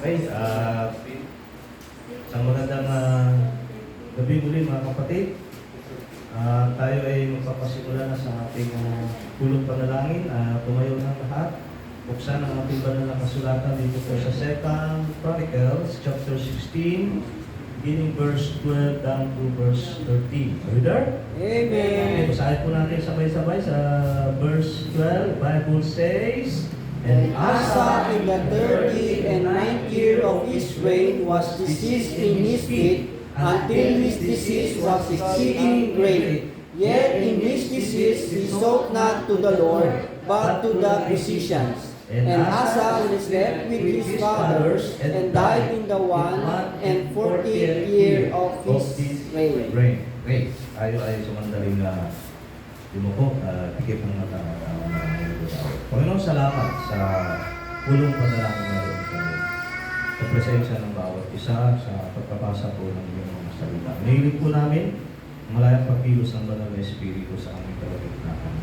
Okay, isang magandang gabi muli mga kapatid. Tayo ay magpapasimula na sa ating pulong panalangin. Tumayo ng lahat. Buksan ang ating banal na kasulatan dito po sa 2 Chronicles, chapter 16, beginning verse 12 down to verse 13. Are you there? Amen. Okay, basahin po natin sabay-sabay sa verse 12. Bible says, And Asa in the 30th and 9th year of his reign was diseased in his feet, until his disease was exceeding great. Yet in his disease he sought not to the Lord, but to the physicians. And Asa was left with his fathers, and died in the 140th year of his reign. Okay, tayo ay sumandaling yumuko, tikip ng mata. Panginoon, salamat sa pulong panalangin na rin sa presensya ng bawat isa sa pagpapasa po ng iyong mga salita. Nihilig po namin malayang pagkilos ng banal na Espiritu sa aming kalagitnaan.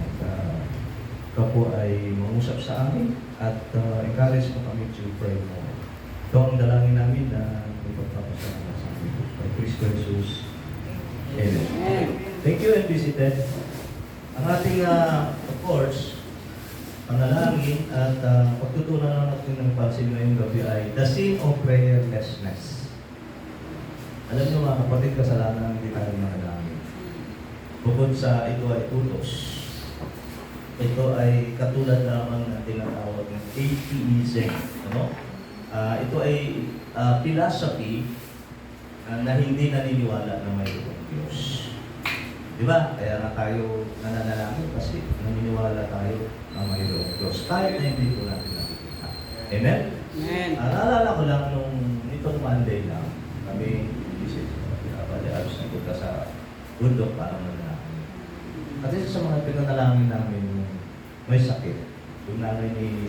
Ikaw po ay mangusap sa amin at encourage mo kami to pray more. Ito ang dalangin namin na ipagpapasa namin sa aming Diyos. By Cristo Jesus. Amen. Thank you and be seated. Ang ating, of course, panalangin at pagtutunan na natin ng pansin ngayong gabi ay the sin of prayerlessness. Alam niyo mga kapatid, kasalanan hindi tayo manalangin. Bukod sa ito ay utos, ito ay katulad lamang ng tinatawag ng atheism. Ano? Ito ay philosophy na hindi naniniwala na mayroong Diyos. Diba? Kaya nga tayo nananalangin kasi naniniwala tayo na mayroong Diyos. Kahit na hindi po natin nakikita. Amen? Amen. Naalala ko lang nung nitong Monday lang, kami visit alos na punta sa bundok para manalangin. At isa sa mga pinanalangin namin may sakit. Yung nanay ni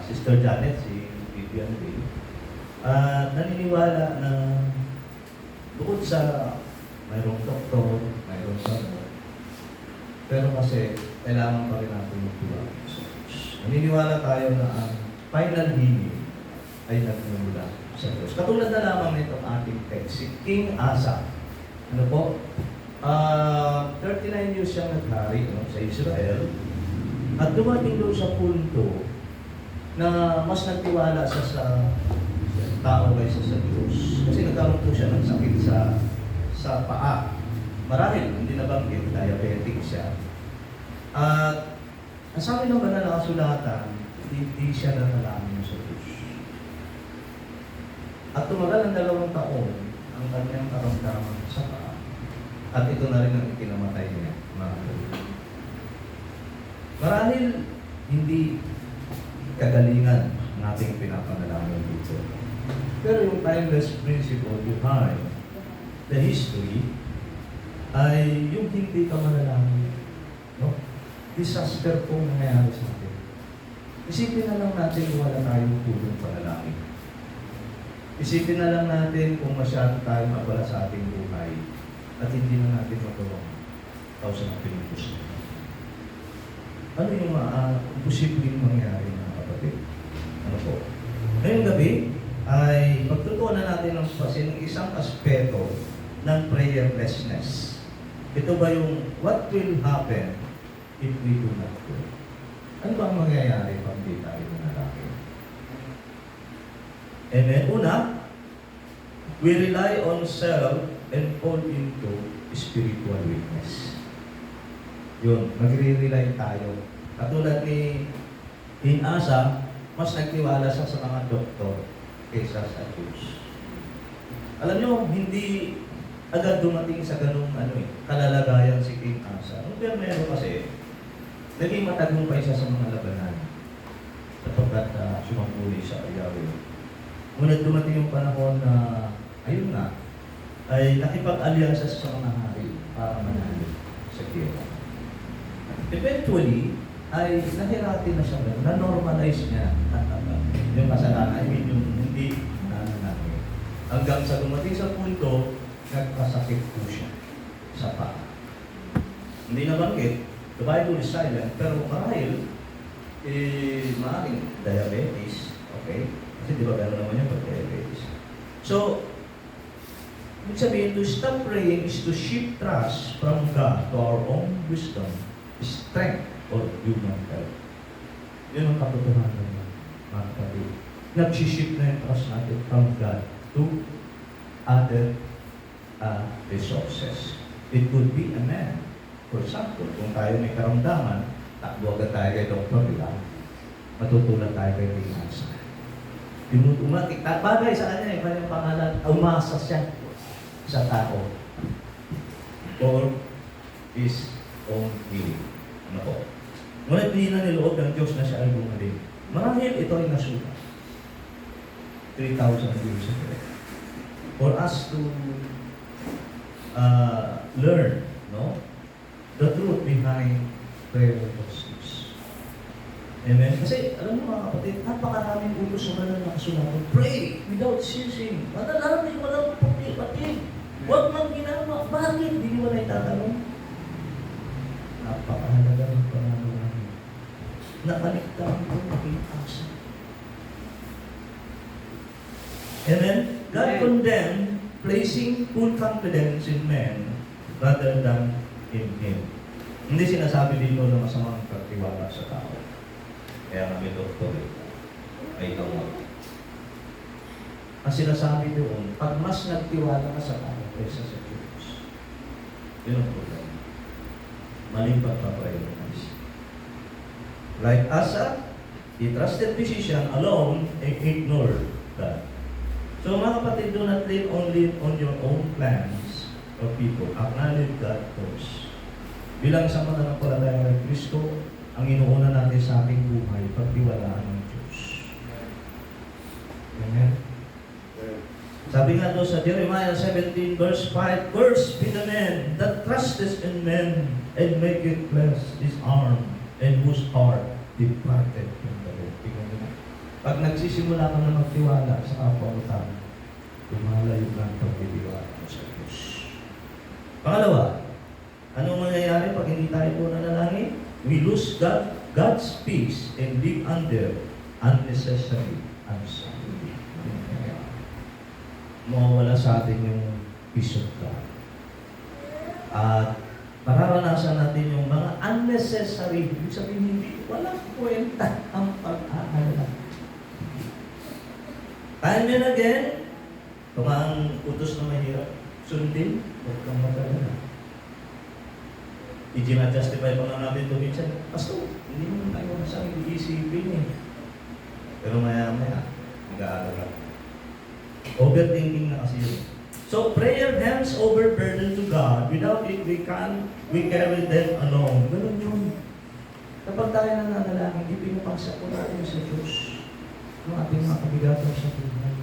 Sister Janet, si Vivian Lee, naniniwala na bukod sa mayroong doktor, mayroong gamot, pero kasi kailangan pa rin natin magtiwala sa Diyos. Naniniwala tayo na ang final healing ay nagmumula sa Diyos. Katulad na lamang nitong ating text, si King Asa. Ano po? 39 years siyang naghari sa Israel at dumating doon sa punto na mas nagtiwala siya sa tao kaysa sa Diyos. Kasi nagkaroon po siya ng sakit sa paa. Marahil, hindi nabanggit, diabetic siya. At ang sabi ng banal na kasulatan, hindi siya nanalangin sa Diyos. At tumagal ng 2 taon ang kanyang karamdaman sa paa. At ito na rin ang ikinamatay niya, mga kapatid. Marahil, hindi kagalingan ng ating pinapanalangin dito. Pero yung timeless principle behind the history ay yung hindi ka manalangin. No? Disaster po nangyayari sa atin. Isipin na lang natin kung wala tayong tulong panalangin. Isipin na lang natin kung masyado tayong abala sa ating buhay at hindi na natin matulong tao sa ating puso. Ano yung posibleng mangyari mga kapatid? Ano po? Ngayong gabi ay pagtutunan natin ng isang aspeto ng prayerlessness. Ito ba yung what will happen if we do not pray? Ano ba ang mangyayari pag di tayo manalangin? And then, una, we rely on self and fall into spiritual weakness. Yun, magre-rely tayo. Katulad ni Asa, mas nagtiwala siya sa mga doktor kaysa sa Diyos. Alam nyo, hindi agad dumating sa ganung kalalagayan si King Asa. Pero meron kasi, naging matagumpay siya sa mga labanan sapagkat sumangkuli sa Yahweh. Ngunit dumating yung panahon na, ayun nga, ay nakipag-alyansa sa mga hari para manalo sa gera. Eventually, ay nahirati na siya, na-normalize niya yung kasalanan, yung hindi nananangin. Hanggang sa dumating sa punto, nagkasakit po siya sa paa. Hindi nabanggit, the Bible is silent, pero marahil, maaaring diabetes, okay? Kasi di ba gano'n naman yung pagka-erase. So, ibig sabihin, to stop praying is to shift trust from God to our own wisdom, strength, or human help. Yun ang katotohanan ng mga kapatid. Nag-shift na yung trust natin from God to other resources. It could be a man. For example, kung tayo may karamdaman, takbo agad tayo kay doktor, di ba? Matutulan tayo kay Pinasa. Umatik, bagay sa kanya yung kanyang pangalan, umasa siya sa tao. Or his own healing. Ano po? Ngunit hindi na niloob ng Diyos na siya ay bumalik. Marahil ito ay nasulat. 3,000 years ago. For us to learn, no? The truth behind prayer process. Amen? Kasi, alam mo mga kapatid, napakaraming utos sa mga nakasulat. Pray without ceasing. Madalang hindi mo lang pati-pati. Huwag mang ginagawa. Bakit? Hindi mo na itatanong. Napakahalaga ng panalo namin. Nakaligtaan ko makita. Amen? God condemned placing full confidence in men rather than in Him. Hindi sinasabi dito na masamang pagtiwala sa tao. Kaya kami doktor, ay gamot. Ang sinasabi doon, pag mas nagtiwala ka sa tao kaysa sa Diyos, yun ang problema. Maling pagpaprioritize. Like Asa, he trusted physician alone and ignored God. So mga kapatid, do not live only on your own plans or people. Acknowledge God first. Bilang isang mananampalataya kay Kristo, ang inuuna natin sa ating buhay, pagtiwalaan ng Diyos. Amen? Sabi nga doon sa Jeremiah 17 verse 5, "Cursed be the man that trusteth in men and maketh flesh his arm, and whose heart departed from the Lord." Pag nagsisimula ka na magtiwala sa kapwa mo tao, lumalayo ka ang pagtitiwala mo sa Diyos. Pangalawa, anong mangyayari pag hindi tayo po nanalangin? We lose God's peace and live under unnecessary anxiety. Mawawala sa atin yung peace of God. At mararanasan natin yung mga unnecessary, ibig sabihin hindi, walang kwenta ang pag-aalala. Time and again, kung ang utos na mahirap, sundin, huwag kang mag-alala. I-justify pa nga natin ito minsan, Pastor, hindi mo tayo masang iisipin eh. Pero maya-maya, mag-aalala. Overthinking na kasi yun. So, prayer hands over burden to God. Without it, we carry them alone. Ganun yun. Kapag tayo nananalangin, ipinapasa po natin sa Diyos ang ating mga kabigatan sa buhay.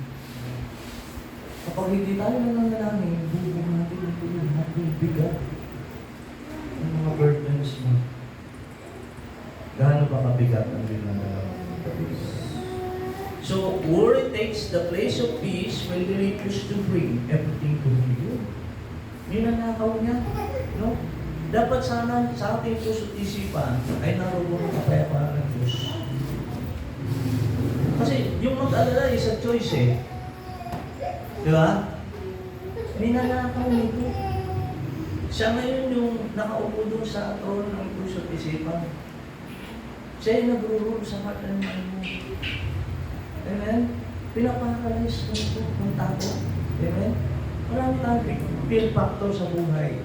Kapag hindi tayo nananalangin, bubuhay natin ang tulong natin bigat ang mga burdens mo. Gaano ba kabigat ang dinanalangin ng kabigatan? So, worry takes the place of peace when we refuse to bring everything to you. Ninanakaw niya. No? Dapat sana sa ating puso at isipan ay naroon ang kapayapaan ng Diyos. Kasi yung mag-alala is a choice eh. Di ba? Ninanakaw nito. Siya ngayon yung nakaupo doon sa throne ng puso at isipan. Siya yung nag-rule sa heart and mind mo. Amen? Pinapakalays nito ng tao. Amen? Marami tayong feel factor sa buhay,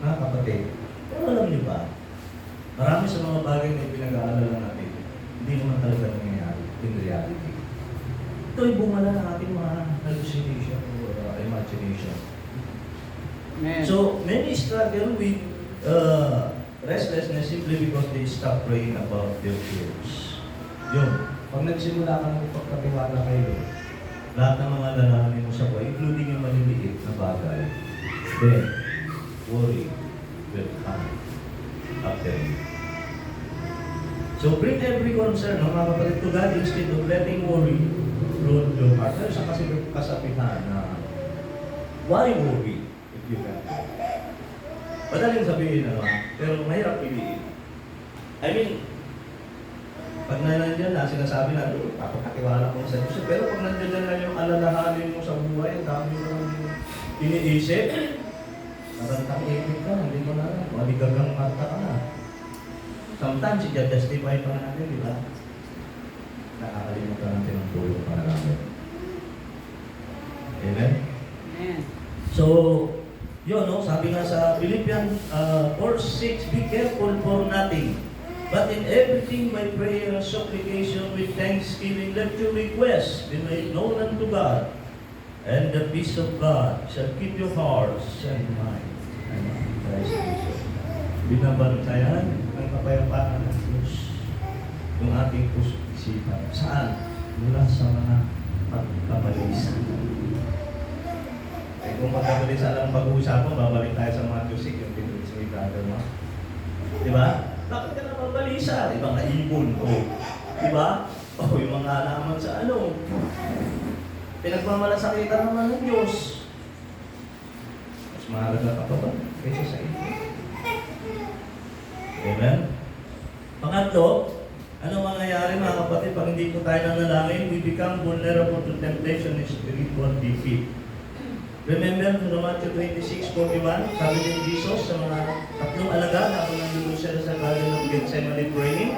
mga kapatid. Pero alam niyo ba, marami sa mga bagay na pinag-aalala natin, hindi naman talaga nangyayari in reality. Ito ay bumala ng ating mga hallucination or imagination. Amen. So, many struggle with restlessness simply because they stop praying about their fears. Yun. Pag nagsimula ka ng pagkatiwala kayo, lahat ng mga lalahanin mo sa buhay, including yung maliliit na bagay, then, worry will come after you. So, bring every concern, mga kapatid, to God instead of letting worry rule your heart. Pero sa kasabihan na, why worry if you can? Madaling sabihin, pero mahirap piliin. I mean, Pag nandiyan na, sinasabi na, papakatiwala ko sa Diyos. Pero pag nandiyan na yung alalahanin mo sa buhay, ang dami mo iniisip, narantak-ipit ka, hindi mo na alam. Maligagang mata ka na. Sometimes, i-justify pa natin, di ba? Nakakalimutan natin ang tulong para namin. Amen? Amen. So, yun, no? Sabi nga sa Philippians 4:6, be careful for nothing. But in everything by prayer and supplication with thanksgiving, let your requests be made known unto God. And the peace of God shall keep your hearts and minds. And Christ Jesus. Binabantayan ang kapayapaan ng Diyos yung ating puso isipan. Saan? Mula sa mga pagkabalisa. Ay kung pagkabalisa lang pag-uusapan, babalik tayo sa mga Diyosik, yung pinulis ni brother mo. Di ba? Bakit ka na mabalisa? Di ba? Naibon. O. Di ba? O, yung mga alaman sa ano. Pinagmamalasakitan naman ng Diyos. Mas mahalaga ka pa ba? Kaysa sa iyo. Amen? Pangatlo, ano mangyayari mga kapatid pag hindi po tayo nanalangin? We become vulnerable to temptation and spiritual defeat. Remember, no Matthew 26:41, sabi ni Jesus sa mga tatlong alagad na ako nandun siya sa Garden of Gethsemane praying.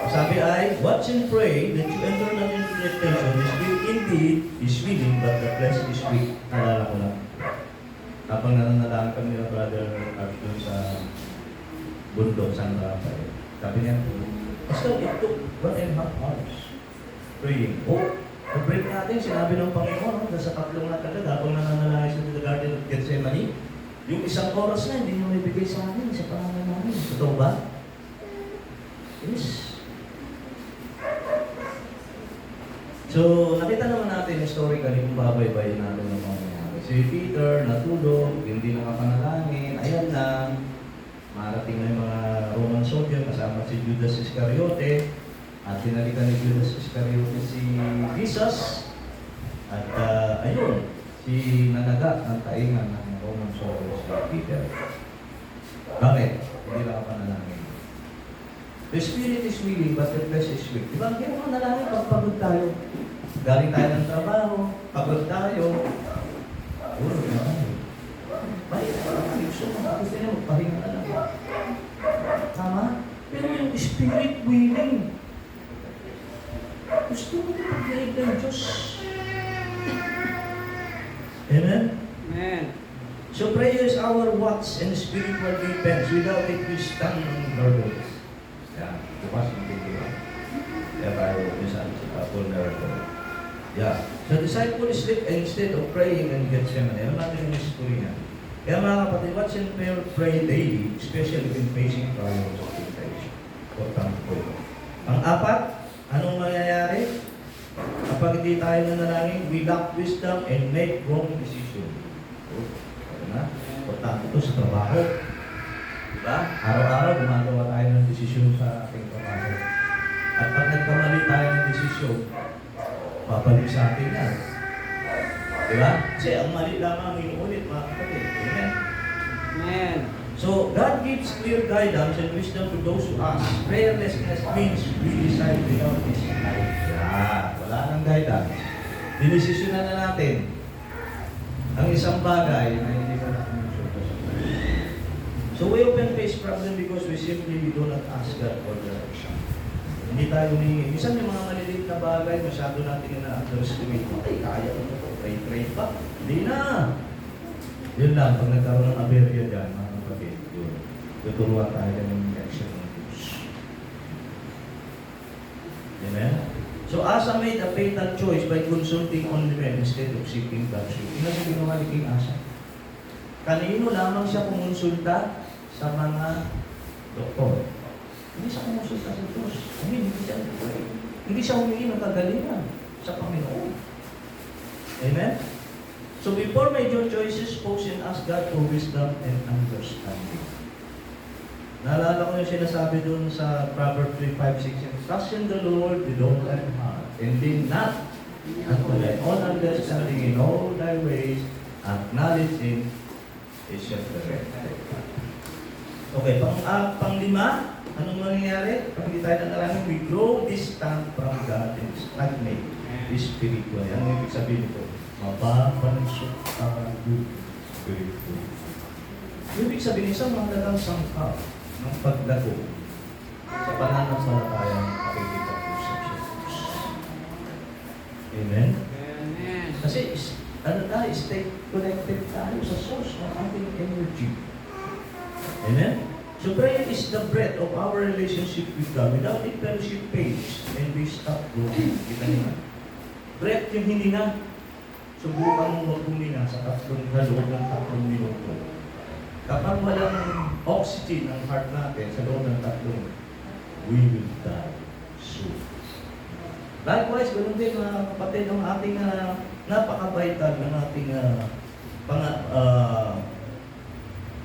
Sabi ay, watch and pray that you enter not into temptation. The spirit indeed is willing, but the flesh is weak. Nalala ko lang. Habang nananalangin kami ng brother Arthur sa bundok, San Rafael. Sabi niya, Pastor, it took 1.5 hours praying. Pag-break natin, sinabi ng Panginoon, nasa tatlong natagad, habang nananalangin sa Garden of Gethsemane, yung isang oras na, hindi nyo may bigay sa amin, sa pangalan namin. Totoo ba? Yes. So, nakita naman natin historically kung babaybayin natin ng mga nangyari. Si Peter, natulog, hindi nakapanalangin, ayan lang. Marating na yung mga Roman soldier, kasama si Judas Iscariote. At tinalikan ni Judas Iscariote si Jesus. At ayun, si nanagat ng taingan ng Roman soldier si Peter. Bakit? Hindi lang ako panalangin. The spirit is willing, but the flesh is weak. Diba? Kaya mga nalangin pag pagod tayo. Galing tayo ng trabaho, pagod tayo. Puro na tayo. Bakit? Gusto mo, gusto niya magpahinga na lang. Tama? Pero yung spirit willing, gusto mo na pag-gaib ng Diyos. Amen? Amen. So prayer is our watch and spiritual defense. Without it, we stand on hurdles. Yeah, bukas yung bigyan. Kaya tayo sabi sa vulnerable. Yeah. So disciples sleep instead of praying and Gethsemane. Alam natin yung history niya. Kaya mga kapatid, watch and pray daily, especially when facing trials of temptation. Importante po ito. Ang apat, anong mangyayari? Kapag hindi tayo nanalangin, we lack wisdom and make wrong decision. Ano na? Importante ito sa trabaho. Diba? Araw-araw gumagawa tayo ng desisyon sa ating trabaho. At pag nagkamali tayo ng desisyon, babalik sa atin yan. Diba? Kasi ang mali lamang inuulit mga kapatid. Amen? Amen. So, God gives clear guidance and wisdom to those who ask. Prayerlessness means we decide without His life. Yeah, wala nang guidance. Dinesisyonan na natin ang isang bagay na hindi ka natin masyurta sa Diyos. So, we often face problem because we simply do not ask God for direction. Hindi tayo humingi. Minsan yung mga maliliit na bagay, masyado natin na-underestimate. Ay, kaya ko na ito. Pray pa. Hindi na. Yun lang, pag nagkaroon ng aberya dyan, mga kapatid, yun. Tuturuan tayo ng action ng Diyos. Amen? So Asa made a fatal choice by consulting only men instead of seeking God's will. Ina sa ginawa ni King Asa. Kanino lamang siya kumonsulta? Sa mga doktor. Hindi siya kumonsulta sa Diyos. Hindi siya humingi ng kagalingan sa Panginoon. Amen? So before major choices, pause and ask God for wisdom and understanding. Naalala ko yung sinasabi dun sa Proverbs 3:5-6. Trust in the Lord with all thy heart, and lean not unto thy own understanding in all thy ways, acknowledge Him, He shall direct thy path. Okay, pang-lima, anong mangyayari? Pag hindi tayo nanalangin, we grow distant from God and stagnate spiritually. Ano ibig sabihin nito? Mababansot tayo spiritually. Ibig sabihin, isang mahalagang sangkap ng paglago sa pananampalatayang nakikita ko sa Diyos. Amen? Kasi stay connected tayo sa source ng ating energy. Amen? So prayer is the breath of our relationship with God. Without it, fellowship fades and we stop growing. Kita niyo na? Breath yung hininga. Subukan mo maghuminga sa loob ng 3 minuto. Kapag walang oxygen ang heart natin sa loob ng 3, we will die soon. Likewise, ganoon din mga kapatid, ang ating napaka-vital ng ating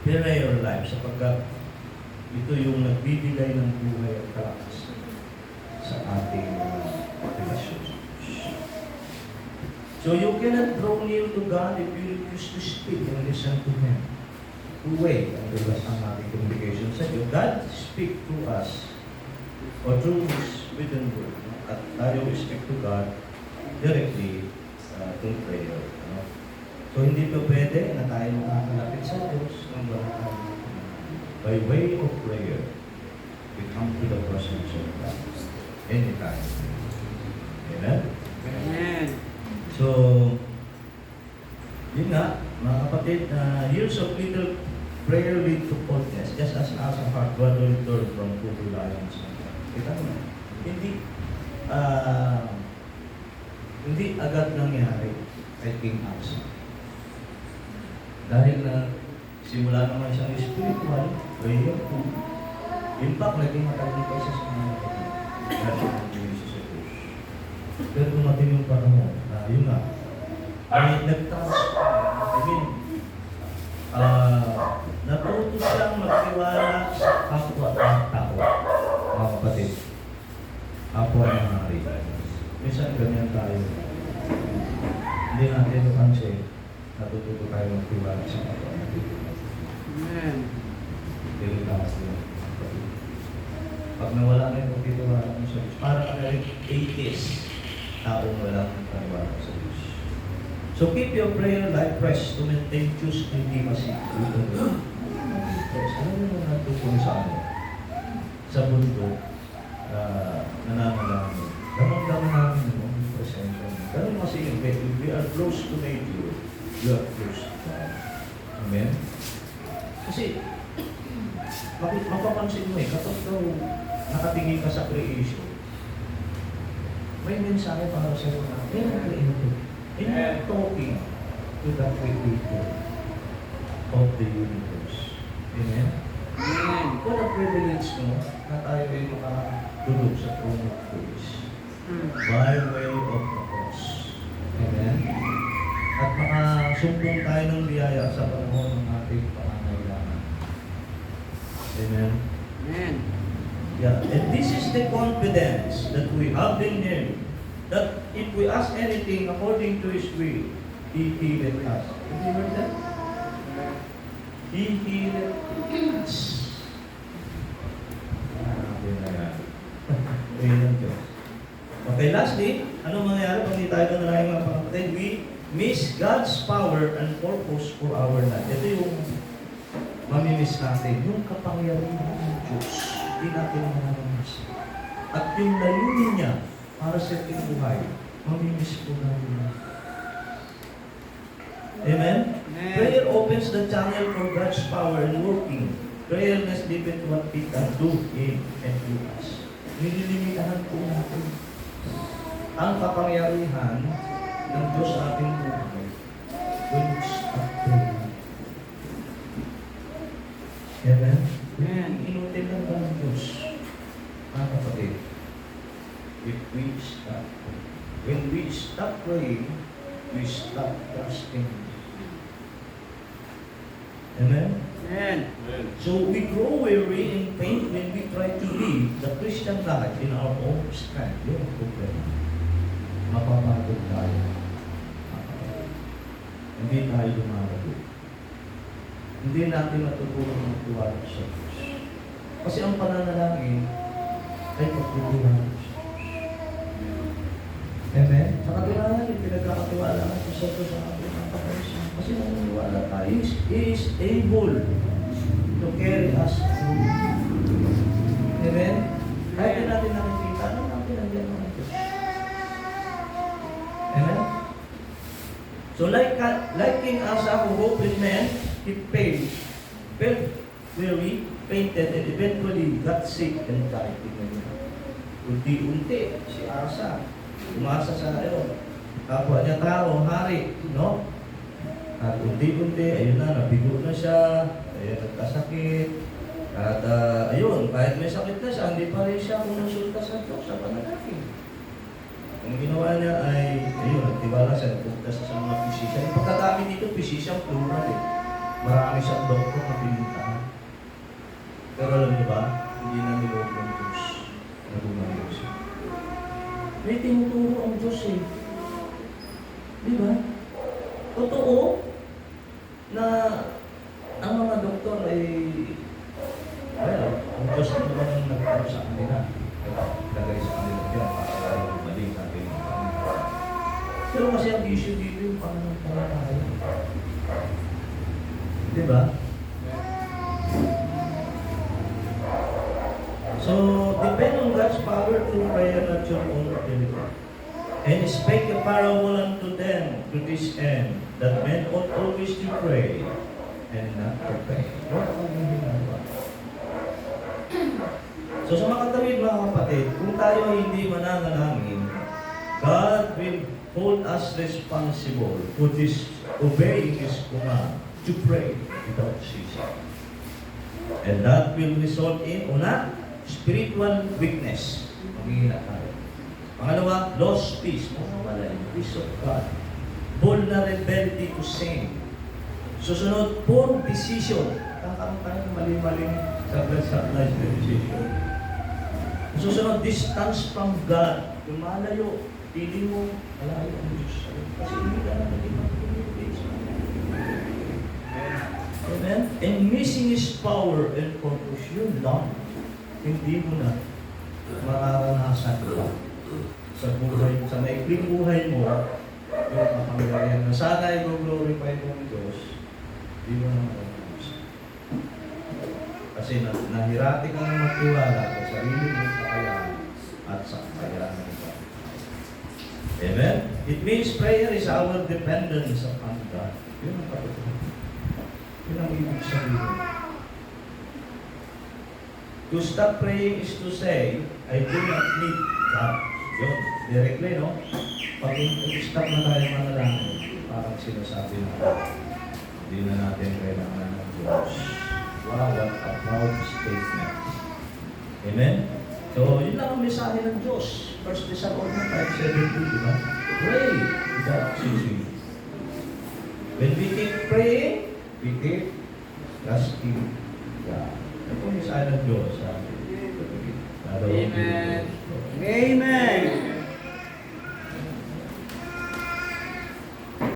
prayer life sapagkat ito yung nagbibigay ng buhay at kalakas sa ating relasyon. So you cannot draw near to God if you refuse to speak and listen to Him. Two-way ang dilas ang ating communication sa Diyos. God speak to us or through His written word. At tayo speak to God directly through prayer. So hindi pa pwede na tayo makakalapit sa Diyos ng barangay. By way of prayer, we come to the presence of God anytime. Amen? Amen. So, yun nga, mga kapatid, years of little prayer lead to coldness, just as our heart gradually turn from true reliance. Kita mo, hindi agad nangyari kay King Asa. Dahil simula naman siyang spiritual, prayer to. In fact, naging matagal sa mga pero dumating yung panahon na yun nga, ay nag-transform. Natuto siyang magtiwala sa kapwa ng tao. Mga kapatid, kapwa ng hari. Minsan ganyan tayo. Hindi natin napansin, natututo tayo magtiwala sa kapwa ng tao. Amen. Pero taas din. Pag nawala na yung pagtitiwala mo sa Diyos, parang ka rin atheist. Taong walang paniwala sa Diyos. So keep your prayer life fresh to maintain Diyos intimacy with the Lord. Ano yung natutong sa ano? Sa mundo, nananalangin. Damang-damang namin yung presensya mo. Ganun kasi yung we are close to nature, we are close to God. Amen? Kasi, mapapansin mo kapag daw nakatingin ka sa creation, may mensahe para sa iyo na, and you're talking to the Creator of the universe. Amen? Amen. Kung na-privilege mo na tayo ay makadulog sa throne of grace by way of the cross. Amen? At makasumbong tayo ng biyaya sa panahon ng ating pangangailangan. Amen? Amen. Yeah, and this is the confidence that we have in Him, that if we ask anything according to His will, He healeth us. Have you heard that? He healeth us. Okay, lastly, anong mangyayari pag hindi tayo nanalangin mga kapatid? We miss God's power and purpose for our life. Ito yung mamimiss natin, yung kapangyarihan ng Diyos. Hindi natin mananamas. At yung layunin niya para sa ating buhay, mamimiss po natin. Amen? Amen. Prayer opens the channel for God's power and working. Prayerless limit what He can do in and through us. Nililimitahan po natin ang kapangyarihan ng Diyos sa ating buhay when we stop praying. Amen? Amen. Inutin lang ba ng Diyos? Mga kapatid, if we stop, when we stop praying, we stop trusting. Amen? Amen. So we grow weary and faint when we try to live the Christian life in our own strength. Yun ang problema. Mapapagod tayo. Hindi tayo lumalago. Hindi natin natutunan magtiwala sa Diyos. Kasi ang pananalangin ay pagtutulungan. Amen? Sa katunayan, yung pinagkakatiwala natin sa ito sa ating mga kapatid. Kasi naniniwala tayo, He is able to carry us through. Amen? Kahit di natin nakikita, ano natin nandiyan mga Diyos? Amen? So like King Asa who hoped in man, he felt weary, fainted, and eventually got sick and died. Unti-unti, si Asa, umasa sa kapwa niya tao, hari, no? At unti-unti, ayun na, nabigo na siya, ayun, nagkasakit. At ayun, kahit may sakit na siya, hindi pa rin siya kumonsulta sa Diyos, sa panalangin. Ang ginawa niya ay, ayun, nagtibala siya, nagpunta siya sa mga physician. Yung pagkakami dito, physician plural eh. Marami siyang doktor na pinuntahan. Pero alam niyo ba, hindi na nilog ng Diyos na gumawa siya. May tinuturo ang Diyos eh. Di ba? Totoo na ang mga doktor ay, well, ang Diyos naman ang nagtaro sa kanila. Lagay sa kanila dyan, para yung mali sa atin. Pero kasi ang issue dito yung pananampalataya. Di ba? So, depend on God's power through prayer, not your own ability. And spake a parable unto them to this end, that men ought always to pray and not to pray. What ang ginagawa? So sa mga katawid, mga kapatid, kung tayo ay hindi mananalangin, God will hold us responsible for this obeying His command to pray without ceasing. And that will result in, una, spiritual weakness. Maghihina tayo. Pangalawa, lost peace. Mawawala yung peace of God. Vulnerability to sin. Susunod, poor decision. Kakaroon tayo ng mali-maling sablay decision. Susunod, distance from God. Yung malayo, pili mo, malayo ang Diyos. Kasi hindi ka na naging mag-communication. Amen? And missing His power and purpose, yun lang. Hindi mo na mararanasan ka sa buhay, sa maikling buhay mo, yung kapangyarihan na sana i-glorify mo ng Diyos, hindi mo na mararanasan. Kasi nahirati kang magtiwala sa sarili mong kakayahan at sa kakayahan ng God. Amen? It means prayer is our dependence upon God. Yun ang katotohanan. Yun ang ibig sabihin. To stop praying is to say, I do not need God. Yun, directly, no? Pag stop na tayo manalangin, parang sinasabi na, hindi na natin kailangan ng Diyos. Wow, what a proud statement. Amen? So, yun lang ang mensahe ng Diyos. 1 Thessalonians 5:17, di ba? Pray without ceasing. When we keep praying, we keep trusting God. Ito ang mensahe ng Diyos. Amen. Amen.